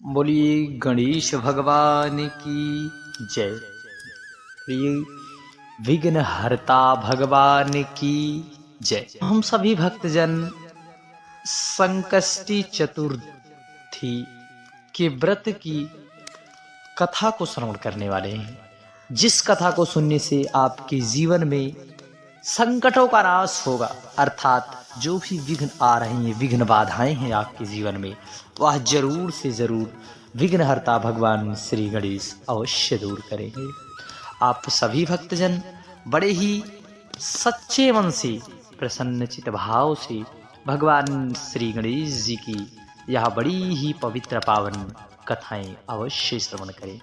बोलिए गणेश भगवान की जय। प्रिय विघ्न हरता भगवान की जय। हम सभी भक्तजन संकष्टी चतुर्थी के व्रत की कथा को श्रवण करने वाले हैं, जिस कथा को सुनने से आपके जीवन में संकटों का नाश होगा, अर्थात जो भी विघ्न आ रहे हैं, विघ्न बाधाएं हैं आपके जीवन में, वह जरूर से जरूर विघ्नहर्ता भगवान श्री गणेश अवश्य दूर करेंगे। आप सभी भक्तजन बड़े ही सच्चे मन से, प्रसन्नचित भाव से भगवान श्री गणेश जी की यह बड़ी ही पवित्र पावन कथाएं अवश्य श्रवण करें।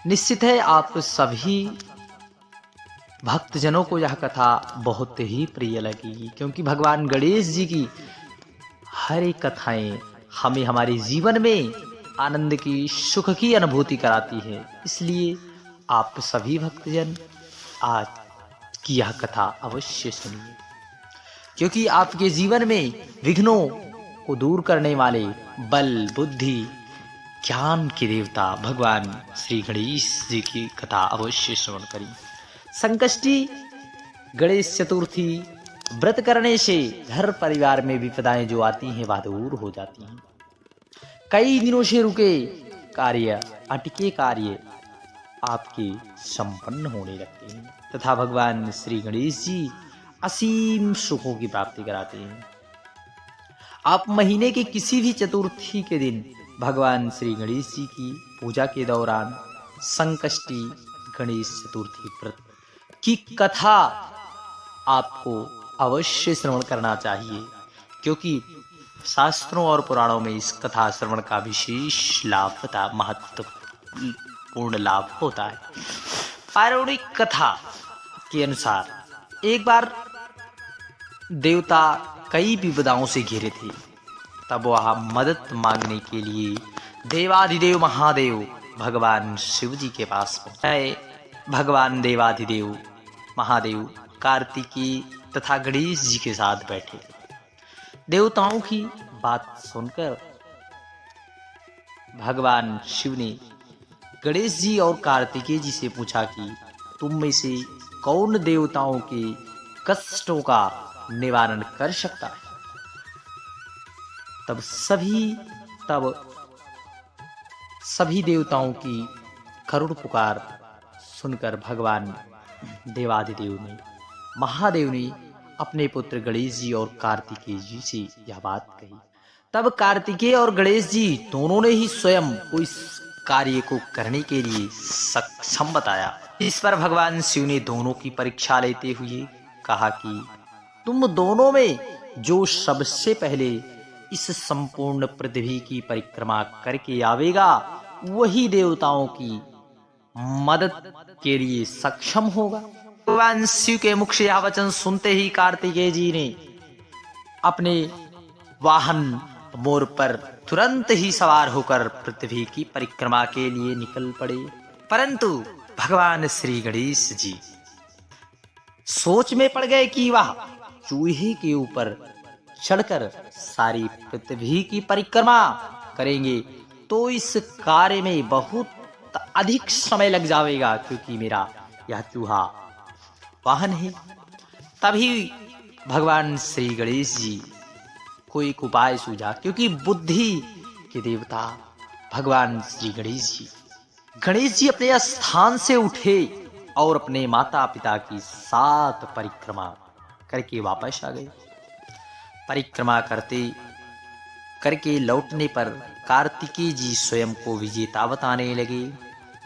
निश्चित है आप सभी भक्तजनों को यह कथा बहुत ही प्रिय लगेगी, क्योंकि भगवान गणेश जी की हर एक कथाएं हमें हमारे जीवन में आनंद की, सुख की अनुभूति कराती है। इसलिए आप सभी भक्तजन आज की यह कथा अवश्य सुनिए, क्योंकि आपके जीवन में विघ्नों को दूर करने वाले बल, बुद्धि, ज्ञान के देवता भगवान श्री गणेश जी की कथा अवश्य श्रवण करें। संकष्टी गणेश चतुर्थी व्रत करने से घर परिवार में विपदाएं जो आती हैं वह दूर हो जाती हैं। कई दिनों से रुके कार्य, अटके कार्य आपके संपन्न होने लगते हैं तथा भगवान श्री गणेश जी असीम सुखों की प्राप्ति कराते हैं। आप महीने के किसी भी चतुर्थी के दिन भगवान श्री गणेश जी की पूजा के दौरान संकष्टी गणेश चतुर्थी व्रत की कथा आपको अवश्य श्रवण करना चाहिए, क्योंकि शास्त्रों और पुराणों में इस कथा श्रवण का विशेष लाभ तथा महत्वपूर्ण लाभ होता है। पौराणिक कथा के अनुसार एक बार देवता कई विपदाओं से घिरे थे। तब वह मदद मांगने के लिए देवाधिदेव महादेव भगवान शिव जी के पास पहुंचे। भगवान देवाधिदेव महादेव कार्तिकी तथा गणेश जी के साथ बैठे। देवताओं की बात सुनकर भगवान शिव ने गणेश जी और कार्तिकेय जी से पूछा कि तुम में से कौन देवताओं के कष्टों का निवारण कर सकता है। तब सभी देवताओं की करुण पुकार सुनकर भगवान देवाधिदेव ने, महादेव ने अपने पुत्र गणेश जी और कार्तिकेय जी से यह बात कही। तब कार्तिकेय और गणेश जी दोनों ने ही स्वयं को इस कार्य को करने के लिए सक्षम बताया। इस पर भगवान शिव ने दोनों की परीक्षा लेते हुए कहा कि तुम दोनों में जो सबसे पहले इस संपूर्ण पृथ्वी की परिक्रमा करके आवेगा, वही देवताओं की मदद के लिए सक्षम होगा। भगवान शिव के मुख से यह वचन सुनते ही कार्तिकेय जी ने अपने वाहन मोर पर तुरंत ही सवार होकर पृथ्वी की परिक्रमा के लिए निकल पड़े। परंतु भगवान श्री गणेश जी सोच में पड़ गए कि वह चूहे के ऊपर चढ़कर सारी पृथ्वी की परिक्रमा करेंगे तो इस कार्य में बहुत अधिक समय लग जाएगा, क्योंकि मेरा यह चूहा वाहन है। तभी भगवान श्री गणेश जी को एक उपाय सूझा, क्योंकि बुद्धि के देवता भगवान श्री गणेश जी अपने स्थान से उठे और अपने माता पिता की 7 परिक्रमा करके वापस आ गए। परिक्रमा करके लौटने पर कार्तिकेय जी स्वयं को विजेता बताने लगे।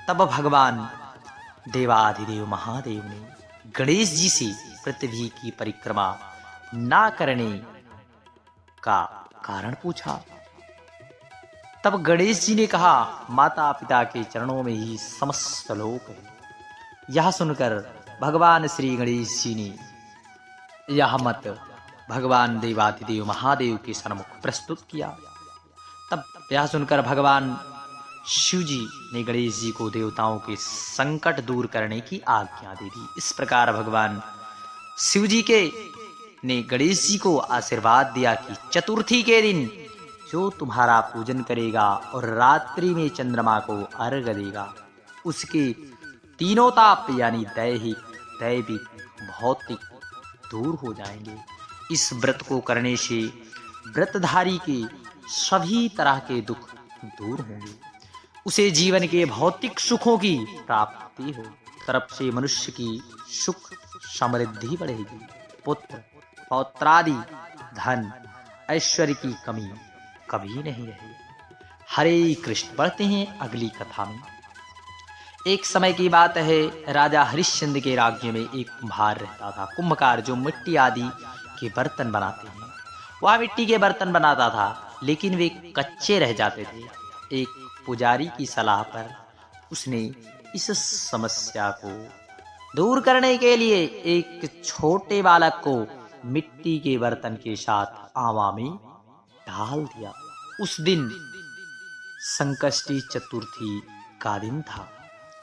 तब भगवान देवाधिदेव महादेव ने गणेश जी से पृथ्वी की परिक्रमा ना करने का कारण पूछा। तब गणेश जी ने कहा, माता पिता के चरणों में ही समस्त लोक है। यह सुनकर भगवान श्री गणेश जी ने यह मत भगवान देवाधिदेव महादेव के सन्मुख प्रस्तुत किया। तब यह सुनकर भगवान शिव जी ने गणेश जी को देवताओं के संकट दूर करने की आज्ञा दे दी। इस प्रकार भगवान शिव जी ने गणेश जी को आशीर्वाद दिया कि चतुर्थी के दिन जो तुम्हारा पूजन करेगा और रात्रि में चंद्रमा को अर्घ्य देगा, उसके तीनों ताप यानी दैहिक, दैविक, भौतिक दूर हो जाएंगे। इस व्रत को करने से व्रतधारी के सभी तरह के दुख दूर होंगे, उसे जीवन के भौतिक सुखों की प्राप्ति हो, तरफ से मनुष्य की सुख समृद्धि बढ़ेगी, पुत्र पौत्रादि धन ऐश्वर्य की कमी कभी नहीं रहेगी। हरे कृष्ण। बढ़ते हैं अगली कथा में। एक समय की बात है, राजा हरिश्चंद्र के राज्य में एक कुम्हार रहता था। कुंभकार जो मिट्टी आदि के बर्तन बनाते हैं, वह मिट्टी के बर्तन बनाता था, लेकिन वे कच्चे रह जाते थे। एक पुजारी की सलाह पर उसने इस समस्या को दूर करने के लिए एक छोटे बालक को मिट्टी के बर्तन के साथ आवा में डाल दिया। उस दिन संकष्टी चतुर्थी का दिन था।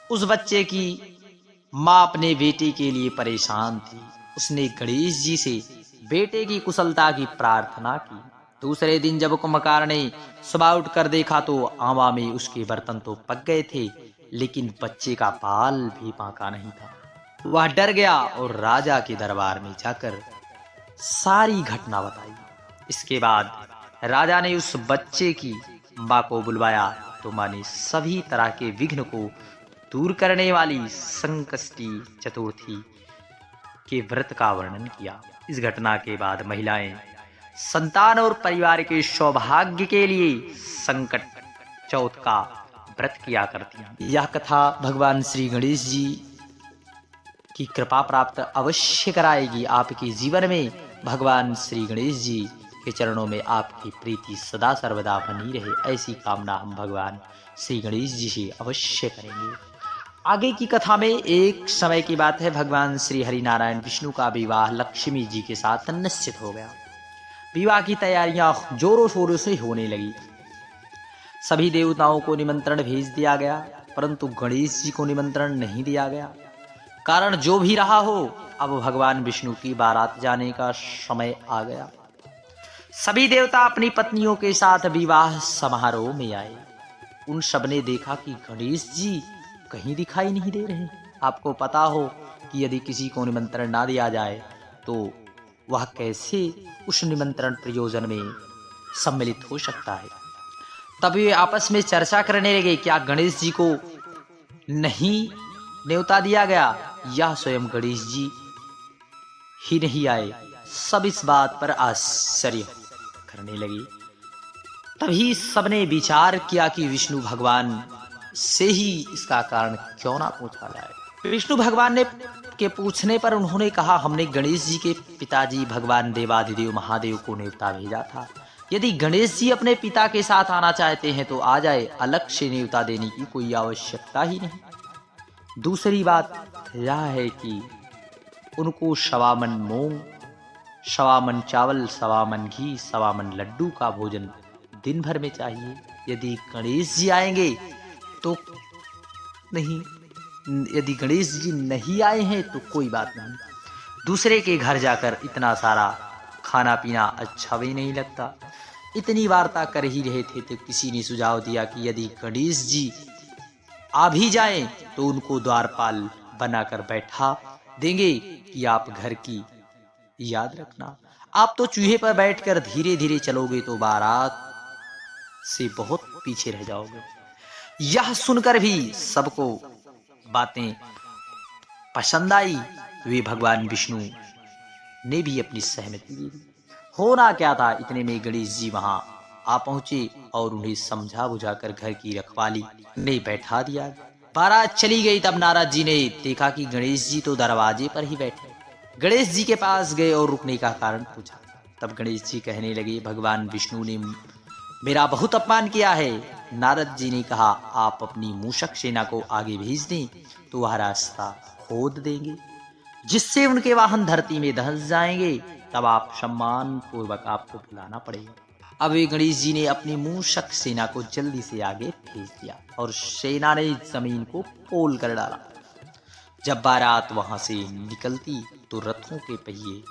उस बच्चे की माँ अपने बेटे के लिए परेशान थी। उसने गणेश जी से बेटे की कुशलता की प्रार्थना की। दूसरे दिन जब कुंभकार ने सुबह उठकर देखा तो आवा में उसके बर्तन तो पक गए थे, लेकिन बच्चे का बाल भी पाका नहीं था। वह डर गया और राजा के दरबार में जाकर सारी घटना बताई। इसके बाद राजा ने उस बच्चे की माँ को बुलवाया तो माँ ने सभी तरह के विघ्न को दूर करने वाली संकष्टी चतुर्थी के व्रत का वर्णन किया। इस घटना के बाद महिलाएं संतान और परिवार के सौभाग्य के लिए संकट चौथ का व्रत किया करती हैं। यह कथा भगवान श्री गणेश जी की कृपा प्राप्त अवश्य कराएगी। आपके जीवन में भगवान श्री गणेश जी के चरणों में आपकी प्रीति सदा सर्वदा बनी रहे, ऐसी कामना हम भगवान श्री गणेश जी से अवश्य करेंगे। आगे की कथा में एक समय की बात है, भगवान श्री हरि नारायण विष्णु का विवाह लक्ष्मी जी के साथ निश्चित हो गया। विवाह की तैयारियां जोरों शोरों से होने लगी। सभी देवताओं को निमंत्रण भेज दिया गया, परंतु गणेश जी को निमंत्रण नहीं दिया गया। कारण जो भी रहा हो, अब भगवान विष्णु की बारात जाने का समय आ गया। सभी देवता अपनी पत्नियों के साथ विवाह समारोह में आए। उन सबने देखा कि गणेश जी कहीं दिखाई नहीं दे रहे। आपको पता हो कि यदि किसी को निमंत्रण ना दिया जाए तो वह कैसे उस निमंत्रण प्रयोजन में सम्मिलित हो सकता है। तब वे आपस में चर्चा करने लगे, क्या गणेश जी को नहीं न्योता दिया गया या स्वयं गणेश जी ही नहीं आए। सब इस बात पर आश्चर्य करने लगे। तभी सबने विचार किया कि विष्णु भगवान से ही इसका कारण क्यों ना पूछा जाए। विष्णु भगवान ने के पूछने पर उन्होंने कहा, हमने गणेश जी के पिताजी भगवान देवाधिदेव महादेव को न्योता भेजा था। यदि गणेश जी अपने पिता के साथ आना चाहते हैं तो आ जाए, अलग से न्योता देने की कोई आवश्यकता ही नहीं। दूसरी बात यह है कि उनको सवा मन मूंग, सवा मन चावल, सवा मन घी, सवा मन लड्डू का भोजन दिन भर में चाहिए। यदि गणेश जी आएंगे तो नहीं, यदि गणेश जी नहीं आए हैं तो कोई बात नहीं। दूसरे के घर जाकर इतना सारा खाना पीना अच्छा भी नहीं लगता। इतनी वार्ता कर ही रहे थे तो किसी ने सुझाव दिया कि यदि गणेश जी आ भी जाएं तो उनको द्वारपाल बनाकर बैठा देंगे कि आप घर की याद रखना। आप तो चूहे पर बैठकर धीरे धीरे चलोगे तो बारात से बहुत पीछे रह जाओगे। यह सुनकर भी सबको बातें पसंद आई। वे भगवान विष्णु ने भी अपनी सहमति दी। होना क्या था, इतने में गणेश जी वहां आ पहुंचे और उन्हें समझा बुझाकर घर की रखवाली में बैठा दिया। बारात चली गई। तब नारद जी ने देखा कि गणेश जी तो दरवाजे पर ही बैठे। गणेश जी के पास गए और रुकने का कारण पूछा। तब गणेश जी कहने लगे, भगवान विष्णु ने मेरा बहुत अपमान किया है। नारद जी ने कहा, आप अपनी मूषक सेना को आगे भेज दें तो वह रास्ता खोद देंगे, जिससे उनके वाहन धरती में धंस जाएंगे। तब आप सम्मान पूर्वक आपको बुलाना पड़ेगा। अब वे गणेश जी ने अपनी मूषक सेना को जल्दी से आगे भेज दिया और सेना ने जमीन को पोल कर डाला। जब बारात वहां से निकलती तो रथों के पहिए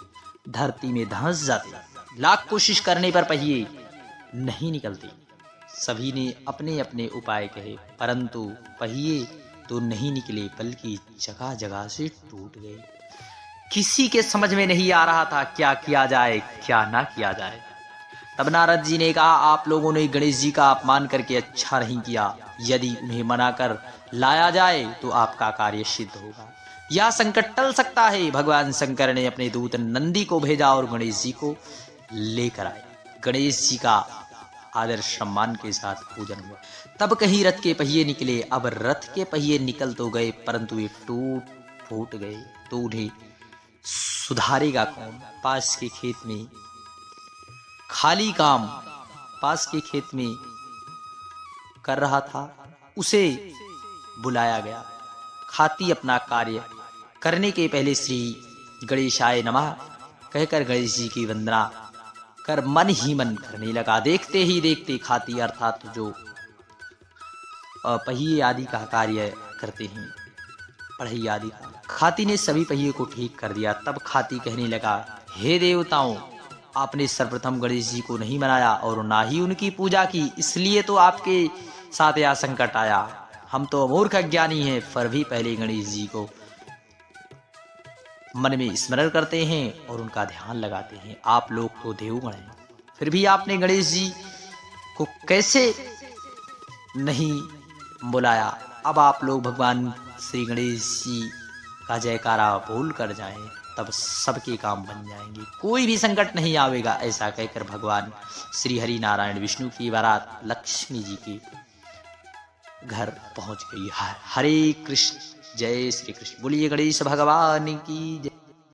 धरती में धंस जाते। लाख कोशिश करने पर पहिए नहीं निकलते। सभी ने अपने अपने उपाय कहे, परंतु पहिए तो नहीं निकले, बल्कि जगह जगह से टूट गए। किसी के समझ में नहीं आ रहा था क्या किया जाए, क्या ना किया जाए। तब नारद जी ने कहा, आप लोगों ने गणेश जी का अपमान करके अच्छा नहीं किया। यदि उन्हें मना कर लाया जाए तो आपका कार्य सिद्ध होगा, यह संकट टल सकता है। भगवान शंकर ने अपने दूत नंदी को भेजा और गणेश जी को लेकर आए। गणेश जी का आदर सम्मान के साथ पूजन हुआ। तब कहीं रथ के पहिए निकले। अब रथ के पहिए निकल तो गए, परंतु ये टूट फूट गए, तो उन्हें सुधारेगा कौन। पास के खेत में खाली काम पास के खेत में कर रहा था, उसे बुलाया गया। खाती अपना कार्य करने के पहले श्री गणेशाय नमः कहकर गणेश जी की वंदना कर मन ही मन करने लगा। देखते ही देखते खाती अर्थात जो पहिए आदि का कार्य करते हैं, पढ़ई आदि का, खाती ने सभी पहिए को ठीक कर दिया। तब खाती कहने लगा, हे देवताओं, आपने सर्वप्रथम गणेश जी को नहीं मनाया और ना ही उनकी पूजा की, इसलिए तो आपके साथ यह संकट आया। हम तो मूर्ख अज्ञानी हैं, फिर भी पहले गणेश जी को मन में स्मरण करते हैं और उनका ध्यान लगाते हैं। आप लोग तो देवगण हैं, फिर भी आपने गणेश जी को कैसे नहीं बुलाया। अब आप लोग भगवान श्री गणेश जी का जयकारा बोल कर जाएं, तब सबके काम बन जाएंगे, कोई भी संकट नहीं आवेगा। ऐसा कहकर भगवान श्री हरि नारायण विष्णु की बारात लक्ष्मी जी के घर पहुंच गई। हरे कृष्ण, जय श्री कृष्ण। बोलिए गणेश भगवान की जय।